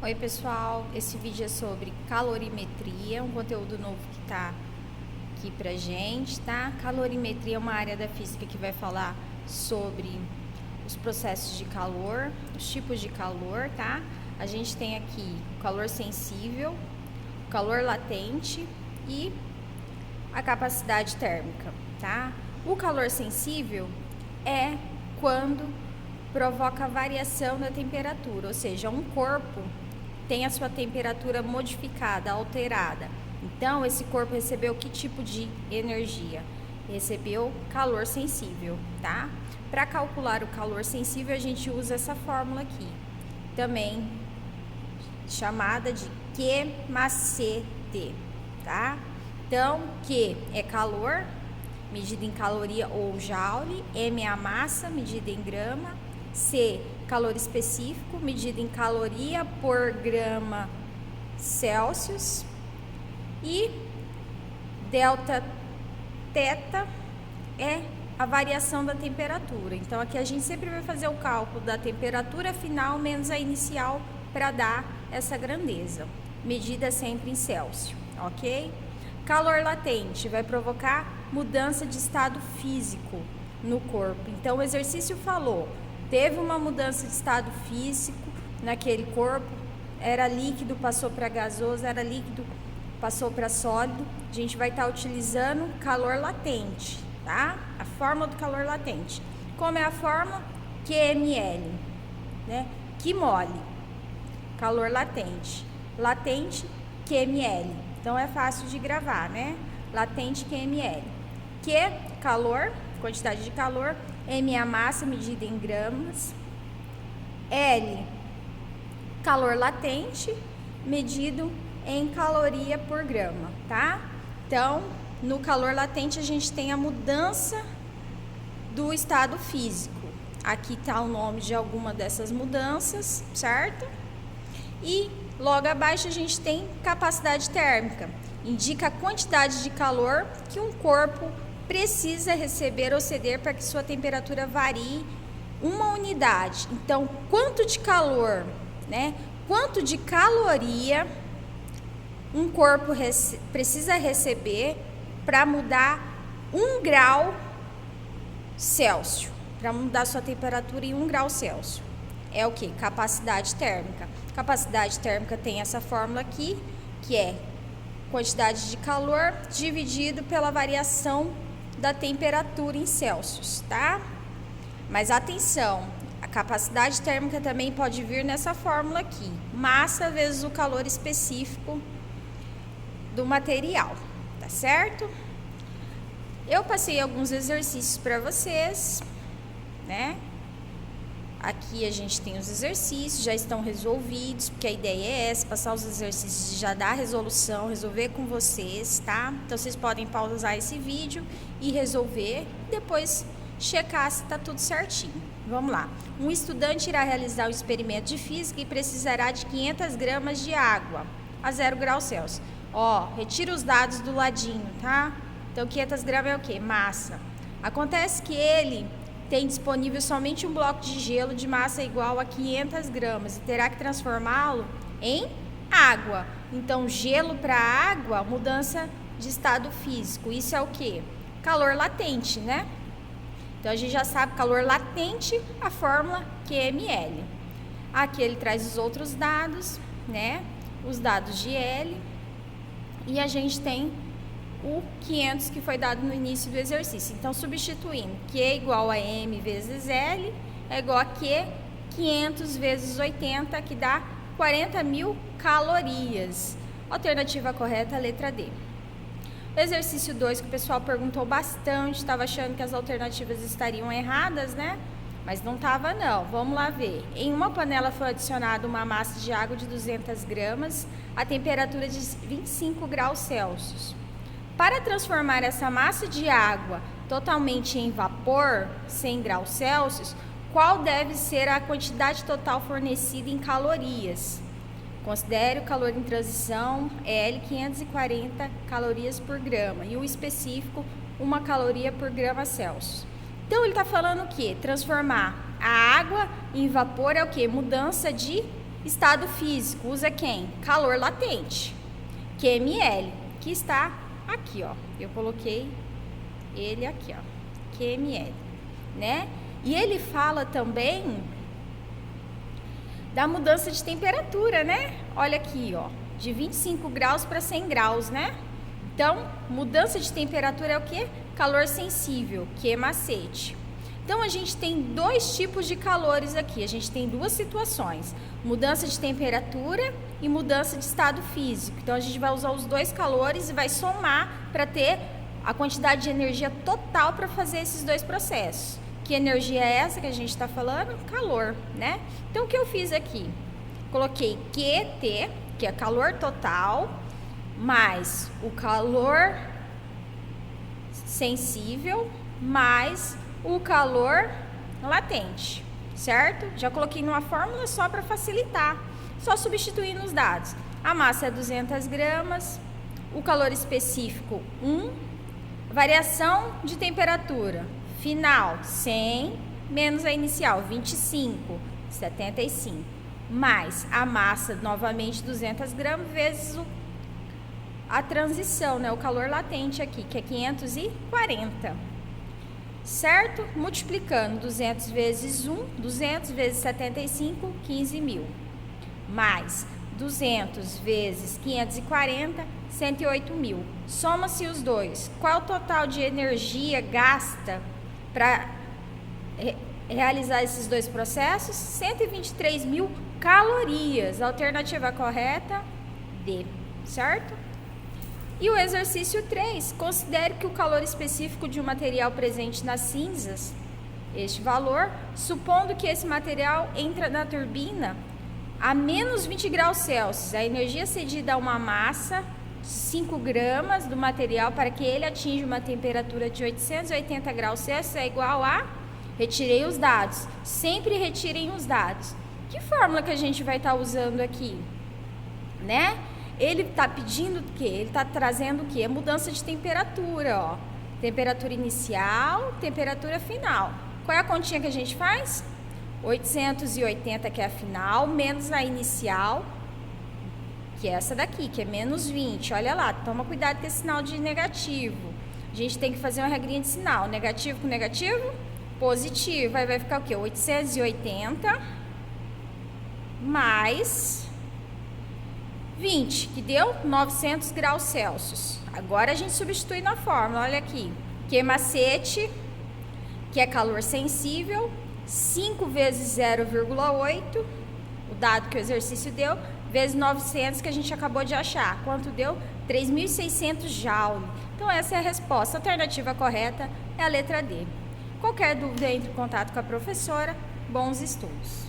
Oi pessoal, esse vídeo é sobre calorimetria, um conteúdo novo que tá aqui pra gente, tá? Calorimetria é uma área da física que vai falar sobre os processos de calor, os tipos de calor, tá? A gente tem aqui o calor sensível, o calor latente e a capacidade térmica, tá? O calor sensível é quando provoca variação da temperatura, ou seja, um corpo tem a sua temperatura modificada, alterada. Então, esse corpo recebeu que tipo de energia? Recebeu calor sensível, tá? Para calcular o calor sensível, a gente usa essa fórmula aqui, também chamada de Q mais CT, tá? Então, Q é calor, medida em caloria ou joule, M é a massa, medida em grama, C, calor específico, medida em caloria por grama Celsius, e delta teta é a variação da temperatura. Então, aqui a gente sempre vai fazer o cálculo da temperatura final menos a inicial para dar essa grandeza, medida sempre em Celsius, ok? Calor latente vai provocar mudança de estado físico no corpo. Então, o exercício falou, teve uma mudança de estado físico naquele corpo, era líquido, passou para gasoso, era líquido, passou para sólido. A gente vai estar utilizando calor latente, tá? A fórmula do calor latente. Como é a fórmula? QML, né? Que mole. Calor latente. Latente, QML. Então, é fácil de gravar, né? Latente, QML. Q, calor, quantidade de calor. M, a massa, medida em gramas. L, calor latente, medido em caloria por grama, tá? Então, no calor latente, a gente tem a mudança do estado físico. Aqui tá o nome de alguma dessas mudanças, certo? E logo abaixo a gente tem capacidade térmica. Indica a quantidade de calor que um corpo precisa receber ou ceder para que sua temperatura varie uma unidade. Então, quanto de calor, né? Quanto de caloria um corpo precisa receber para mudar 1 grau Celsius, para mudar sua temperatura em 1 grau Celsius. É o que? Capacidade térmica. Capacidade térmica tem essa fórmula aqui, que é quantidade de calor dividido pela variação da temperatura em Celsius, tá? Mas atenção, a capacidade térmica também pode vir nessa fórmula aqui, massa vezes o calor específico do material, tá certo? Eu passei alguns exercícios para vocês, né? Aqui a gente tem os exercícios, já estão resolvidos, porque a ideia é essa, passar os exercícios e já dar a resolução, resolver com vocês, tá? Então, vocês podem pausar esse vídeo e resolver, e depois checar se tá tudo certinho. Vamos lá. Um estudante irá realizar um experimento de física e precisará de 500 gramas de água a 0 graus Celsius. Ó, retira os dados do ladinho, tá? Então, 500 gramas é o quê? Massa. Acontece que ele tem disponível somente um bloco de gelo de massa igual a 500 gramas e terá que transformá-lo em água. Então, gelo para água, mudança de estado físico. Isso é o quê? Calor latente, né? Então, a gente já sabe, calor latente, a fórmula QML. Aqui ele traz os outros dados, né? Os dados de L. E a gente tem o 500 que foi dado no início do exercício. Então, substituindo, Q igual a M vezes L é igual a Q 500 vezes 80, que dá 40.000 calorias. Alternativa correta, letra D. O exercício 2, que o pessoal perguntou bastante, estava achando que as alternativas estariam erradas, né? Mas não estava não. Vamos lá ver. Em uma panela foi adicionada uma massa de água de 200 gramas, a temperatura de 25 graus Celsius. Para transformar essa massa de água totalmente em vapor, 100 graus Celsius, qual deve ser a quantidade total fornecida em calorias? Considere o calor em transição, L, 540 calorias por grama, e o específico, 1 caloria por grama Celsius. Então, ele está falando o quê? Transformar a água em vapor é o quê? Mudança de Estado físico, usa quem? Calor latente, QML, que está aqui, ó. Eu coloquei ele aqui, ó, QML, né? E ele fala também da mudança de temperatura, né? Olha aqui, ó, de 25 graus para 100 graus, né? Então, mudança de temperatura é o quê? Calor sensível, que macete. Então, a gente tem dois tipos de calores aqui. A gente tem duas situações: mudança de temperatura e mudança de estado físico. Então, a gente vai usar os dois calores e vai somar para ter a quantidade de energia total para fazer esses dois processos. Que energia é essa que a gente está falando? Calor, né? Então, o que eu fiz aqui? Coloquei QT, que é calor total, mais o calor sensível, mais o calor latente, certo? Já coloquei numa fórmula só para facilitar, só substituindo os dados. A massa é 200 gramas, o calor específico 1, variação de temperatura final 100, menos a inicial 25, 75, mais a massa novamente 200 gramas vezes a transição, né? O calor latente aqui, que é 540, certo? Multiplicando 200 vezes 1, 200 vezes 75, 15.000, mais 200 vezes 540, 108.000. Soma-se os dois. Qual é o total de energia gasta para realizar esses dois processos? 123.000 calorias. A alternativa correta, D, certo? E o exercício 3, considere que o calor específico de um material presente nas cinzas, este valor, supondo que esse material entra na turbina a menos 20 graus Celsius, a energia cedida a uma massa, 5 gramas do material, para que ele atinja uma temperatura de 880 graus Celsius é igual a... Retirei os dados. Sempre retirem os dados. Que fórmula que a gente vai estar usando aqui? Né? Ele está pedindo o quê? Ele está trazendo o quê? Mudança de temperatura, ó. Temperatura inicial, temperatura final. Qual é a continha que a gente faz? 880, que é a final, menos a inicial, que é essa daqui, que é menos 20. Olha lá, toma cuidado com esse sinal de negativo. A gente tem que fazer uma regrinha de sinal. Negativo com negativo, positivo. Aí vai ficar o quê? 880 mais 20, que deu 900 graus Celsius. Agora a gente substitui na fórmula, olha aqui. Q macete, que é calor sensível, 5 vezes 0,8, o dado que o exercício deu, vezes 900 que a gente acabou de achar. Quanto deu? 3.600 joule. Então essa é a resposta. A alternativa correta é a letra D. Qualquer dúvida, entre em contato com a professora. Bons estudos!